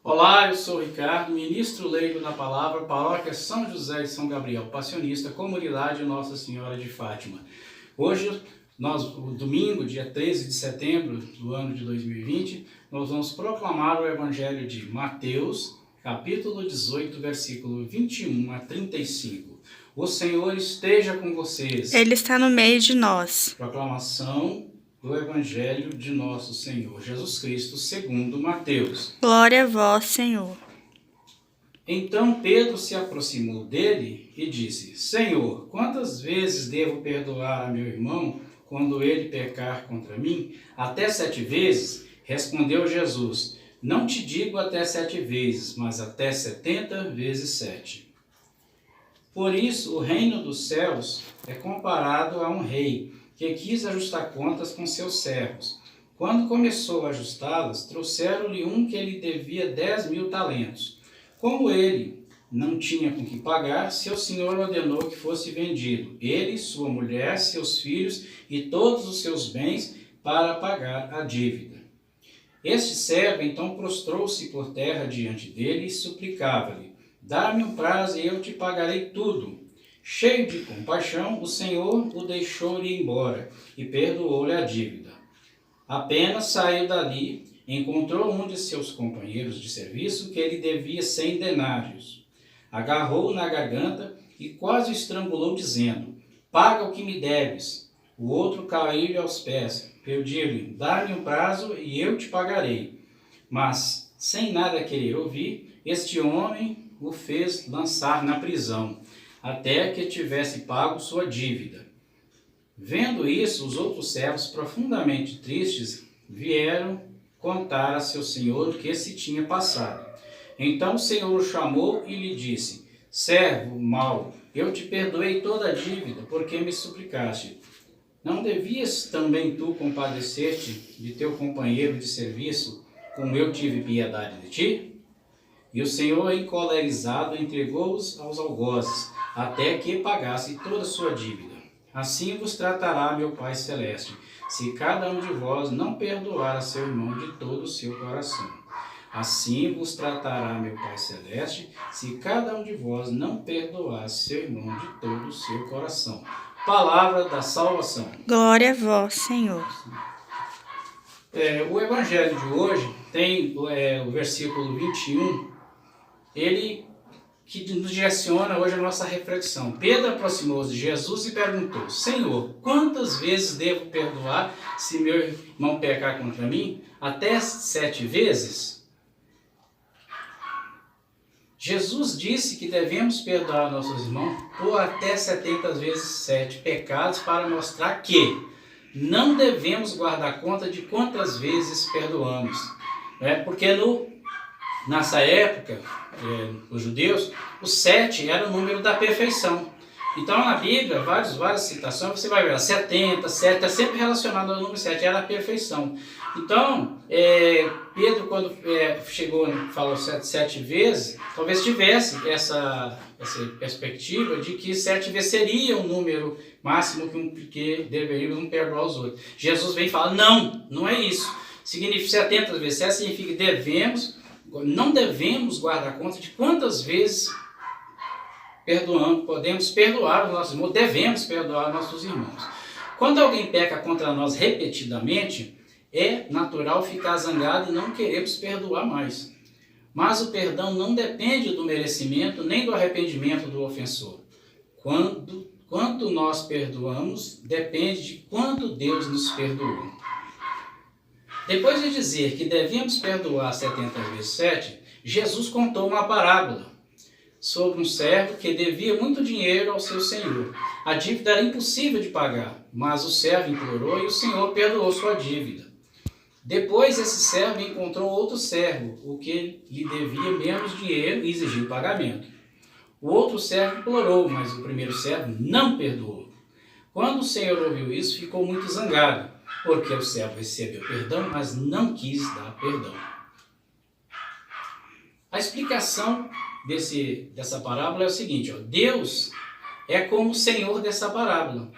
Olá, eu sou o Ricardo, ministro leigo da palavra, paróquia São José de São Gabriel, passionista, comunidade Nossa Senhora de Fátima. Hoje, o domingo, dia 13 de setembro do ano de 2020, nós vamos proclamar o Evangelho de Mateus, capítulo 18, versículo 21 a 35. O Senhor esteja com vocês. Ele está no meio de nós. Proclamação do Evangelho de nosso Senhor Jesus Cristo, segundo Mateus. Glória a vós, Senhor. Então Pedro se aproximou dele e disse: Senhor, quantas vezes devo perdoar a meu irmão quando ele pecar contra mim? Até 7 vezes? Respondeu Jesus: Não te digo até 7 vezes, mas até 70 vezes 7. Por isso, o reino dos céus é comparado a um rei que quis ajustar contas com seus servos. Quando começou a ajustá-las, trouxeram-lhe um que lhe devia 10.000 talentos. Como ele não tinha com que pagar, seu senhor ordenou que fosse vendido, ele, sua mulher, seus filhos e todos os seus bens, para pagar a dívida. Este servo então prostrou-se por terra diante dele e suplicava-lhe: Dá-me um prazo e eu te pagarei tudo. Cheio de compaixão, o Senhor o deixou ir embora e perdoou-lhe a dívida. Apenas saiu dali, encontrou um de seus companheiros de serviço que lhe devia 100 denários. Agarrou-o na garganta e quase o estrangulou, dizendo: Paga o que me deves. O outro caiu-lhe aos pés, pediu-lhe: Dá-me um prazo e eu te pagarei. Mas, sem nada querer ouvir, este homem o fez lançar na prisão, até que tivesse pago sua dívida. Vendo isso, os outros servos, profundamente tristes, vieram contar a seu senhor o que se tinha passado. Então o senhor o chamou e lhe disse: Servo mau, eu te perdoei toda a dívida, porque me suplicaste. Não devias também tu compadecer-te de teu companheiro de serviço, como eu tive piedade de ti? E o senhor, encolerizado, entregou-os aos algozes, até que pagasse toda a sua dívida. Assim vos tratará meu Pai Celeste, se cada um de vós não perdoar a seu irmão de todo o seu coração. Assim vos tratará meu Pai Celeste, se cada um de vós não perdoar a seu irmão de todo o seu coração. Palavra da salvação. Glória a vós, Senhor. O Evangelho de hoje tem o versículo 21, ele que nos direciona hoje a nossa reflexão. Pedro aproximou-se de Jesus e perguntou: Senhor, quantas vezes devo perdoar se meu irmão pecar contra mim? Até 7 vezes? Jesus disse que devemos perdoar nossos irmãos por até 70 vezes 7 pecados, para mostrar que não devemos guardar conta de quantas vezes perdoamos. Porque nessa época, os judeus, o 7 era o número da perfeição. Então, na Bíblia, várias citações, você vai ver, 70, 7, é sempre relacionado ao número 7, era a perfeição. Então, Pedro, quando chegou e falou 7 vezes, talvez tivesse essa perspectiva de que 7 vezes seria um número máximo que deveríamos perdoar os outros. Jesus vem e fala: não é isso. Significa 70 vezes 7, significa que não devemos guardar conta de quantas vezes podemos perdoar os nossos irmãos, devemos perdoar nossos irmãos. Quando alguém peca contra nós repetidamente, é natural ficar zangado e não queremos perdoar mais. Mas o perdão não depende do merecimento nem do arrependimento do ofensor. Quanto nós perdoamos depende de quanto Deus nos perdoou. Depois de dizer que devemos perdoar 70 vezes 7, Jesus contou uma parábola sobre um servo que devia muito dinheiro ao seu senhor. A dívida era impossível de pagar, mas o servo implorou e o senhor perdoou sua dívida. Depois esse servo encontrou outro servo, o que lhe devia menos dinheiro e exigiu pagamento. O outro servo implorou, mas o primeiro servo não perdoou. Quando o senhor ouviu isso, ficou muito zangado, porque o servo recebeu perdão, mas não quis dar perdão. A explicação dessa parábola é o seguinte: Deus é como o Senhor dessa parábola.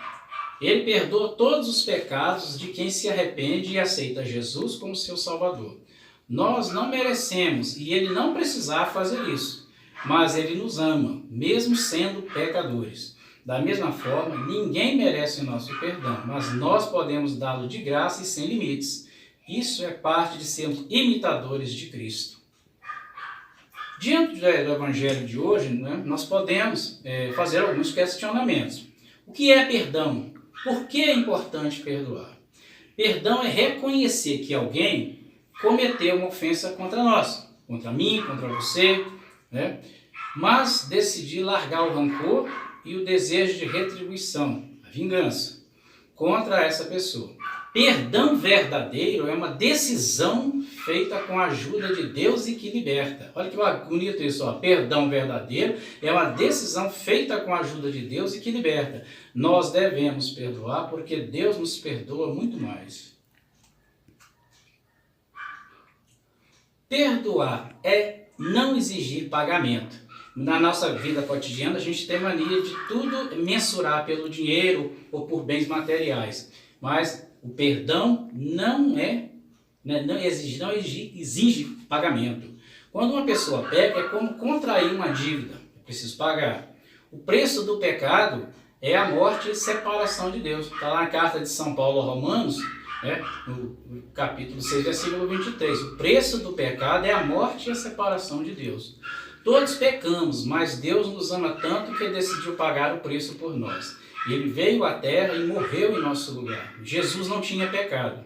Ele perdoa todos os pecados de quem se arrepende e aceita Jesus como seu Salvador. Nós não merecemos e Ele não precisava fazer isso, mas Ele nos ama, mesmo sendo pecadores. Da mesma forma, ninguém merece o nosso perdão, mas nós podemos dá-lo de graça e sem limites. Isso é parte de sermos imitadores de Cristo. Diante do Evangelho de hoje, né, nós podemos fazer alguns questionamentos. O que é perdão? Por que é importante perdoar? Perdão é reconhecer que alguém cometeu uma ofensa contra nós, contra mim, contra você, né? Mas decidir largar o rancor e o desejo de retribuição, a vingança, contra essa pessoa. Perdão verdadeiro é uma decisão feita com a ajuda de Deus e que liberta. Olha que bonito isso, ó. Perdão verdadeiro é uma decisão feita com a ajuda de Deus e que liberta. Nós devemos perdoar porque Deus nos perdoa muito mais. Perdoar é não exigir pagamento. Na nossa vida cotidiana, a gente tem mania de tudo mensurar pelo dinheiro ou por bens materiais. Mas o perdão não exige pagamento. Quando uma pessoa peca, é como contrair uma dívida. É preciso pagar. O preço do pecado é a morte e separação de Deus. Está lá na carta de São Paulo a Romanos, no capítulo 6, versículo 23. O preço do pecado é a morte e a separação de Deus. Todos pecamos, mas Deus nos ama tanto que Ele decidiu pagar o preço por nós. Ele veio à terra e morreu em nosso lugar. Jesus não tinha pecado.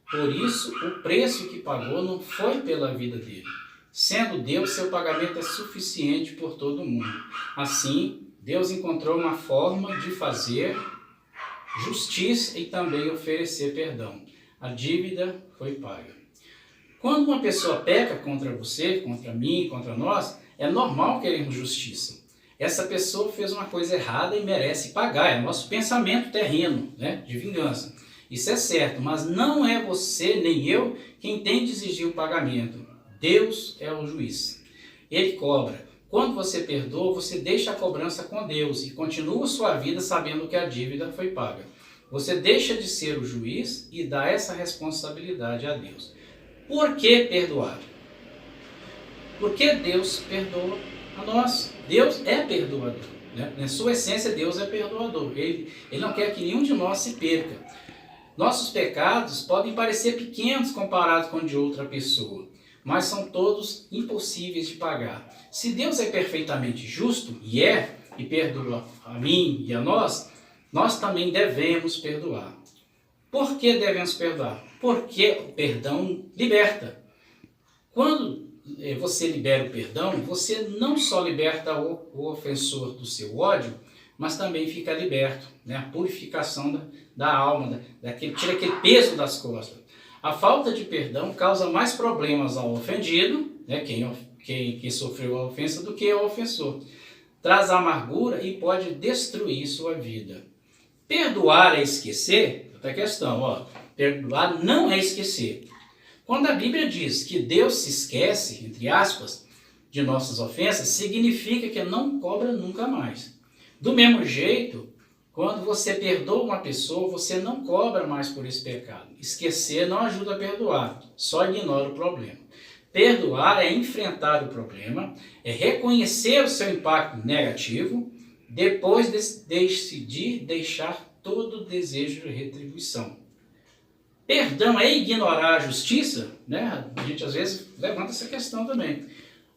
Por isso, o preço que pagou não foi pela vida dele. Sendo Deus, seu pagamento é suficiente por todo mundo. Assim, Deus encontrou uma forma de fazer justiça e também oferecer perdão. A dívida foi paga. Quando uma pessoa peca contra você, contra mim, contra nós, é normal querermos justiça. Essa pessoa fez uma coisa errada e merece pagar. É o nosso pensamento terreno, de vingança. Isso é certo, mas não é você nem eu quem tem de exigir o pagamento. Deus é o juiz. Ele cobra. Quando você perdoa, você deixa a cobrança com Deus e continua sua vida sabendo que a dívida foi paga. Você deixa de ser o juiz e dá essa responsabilidade a Deus. Por que perdoar? Porque Deus perdoa a nós. Deus é perdoador. Na sua essência, Deus é perdoador. Ele não quer que nenhum de nós se perca. Nossos pecados podem parecer pequenos comparados com o de outra pessoa, mas são todos impossíveis de pagar. Se Deus é perfeitamente justo, e perdoa a mim e a nós também devemos perdoar. Por que devemos perdoar? Porque o perdão liberta. Quando você libera o perdão, você não só liberta o ofensor do seu ódio, mas também fica liberto, a purificação da alma, tira aquele peso das costas. A falta de perdão causa mais problemas ao ofendido, quem sofreu a ofensa, do que ao ofensor. Traz amargura e pode destruir sua vida. Perdoar é esquecer? Outra questão, perdoar não é esquecer. Quando a Bíblia diz que Deus se esquece, entre aspas, de nossas ofensas, significa que não cobra nunca mais. Do mesmo jeito, quando você perdoa uma pessoa, você não cobra mais por esse pecado. Esquecer não ajuda a perdoar, só ignora o problema. Perdoar é enfrentar o problema, é reconhecer o seu impacto negativo, depois decidir deixar todo o desejo de retribuição. Perdão é ignorar a justiça? A gente às vezes levanta essa questão também.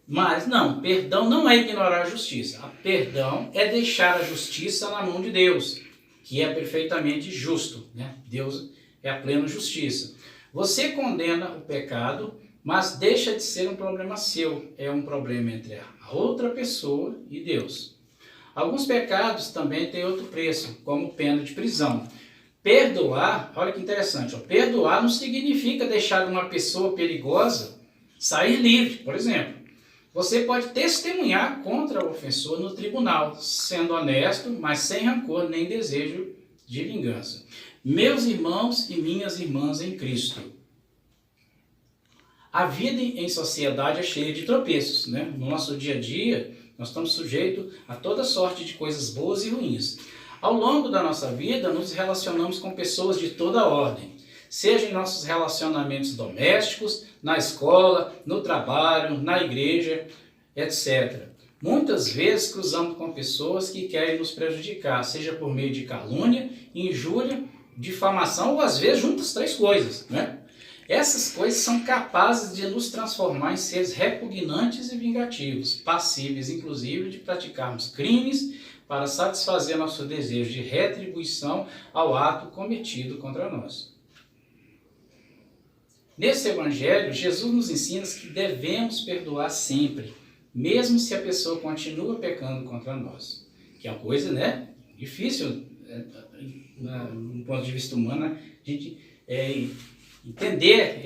Mas não, perdão não é ignorar a justiça. Perdão é deixar a justiça na mão de Deus, que é perfeitamente justo. Deus é a plena justiça. Você condena o pecado, mas deixa de ser um problema seu. É um problema entre a outra pessoa e Deus. Alguns pecados também têm outro preço, como pena de prisão. Perdoar, olha que interessante, perdoar não significa deixar uma pessoa perigosa sair livre, por exemplo. Você pode testemunhar contra o ofensor no tribunal, sendo honesto, mas sem rancor nem desejo de vingança. Meus irmãos e minhas irmãs em Cristo, a vida em sociedade é cheia de tropeços, No nosso dia a dia, nós estamos sujeitos a toda sorte de coisas boas e ruins. Ao longo da nossa vida, nos relacionamos com pessoas de toda ordem. seja em nossos relacionamentos domésticos, na escola, no trabalho, na igreja, etc. Muitas vezes cruzamos com pessoas que querem nos prejudicar, seja por meio de calúnia, injúria, difamação ou às vezes juntas 3 coisas, né? Essas coisas são capazes de nos transformar em seres repugnantes e vingativos, passíveis inclusive de praticarmos crimes para satisfazer nosso desejo de retribuição ao ato cometido contra nós. Nesse evangelho, Jesus nos ensina que devemos perdoar sempre, mesmo se a pessoa continua pecando contra nós. Que é uma coisa, né, difícil, do ponto de vista humano, a gente entender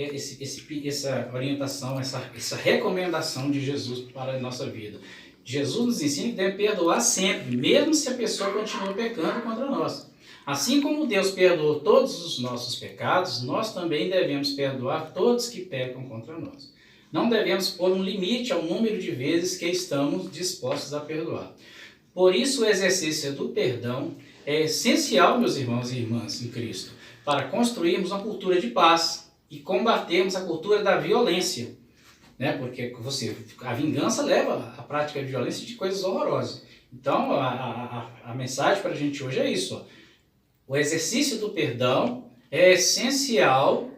essa orientação, essa recomendação de Jesus para a nossa vida. Jesus nos ensina que devemos perdoar sempre, mesmo se a pessoa continua pecando contra nós. Assim como Deus perdoou todos os nossos pecados, nós também devemos perdoar todos que pecam contra nós. Não devemos pôr um limite ao número de vezes que estamos dispostos a perdoar. Por isso, o exercício do perdão é essencial, meus irmãos e irmãs em Cristo, para construirmos uma cultura de paz e combatermos a cultura da violência, né? Porque a vingança leva à prática de violência e de coisas horrorosas. Então, a mensagem para a gente hoje é isso, ó. O exercício do perdão é essencial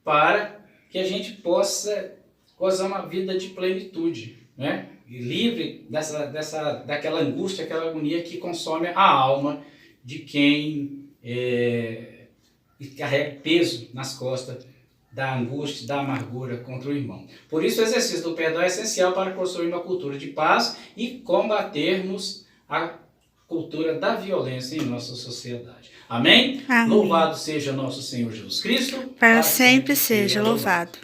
para que a gente possa gozar uma vida de plenitude, né? E livre daquela angústia, aquela agonia que consome a alma de quem carrega peso nas costas da angústia, da amargura contra o irmão. Por isso, o exercício do perdão é essencial para construir uma cultura de paz e combatermos a cultura da violência em nossa sociedade. Amém? Amém. Louvado seja nosso Senhor Jesus Cristo. Para sempre seja louvado.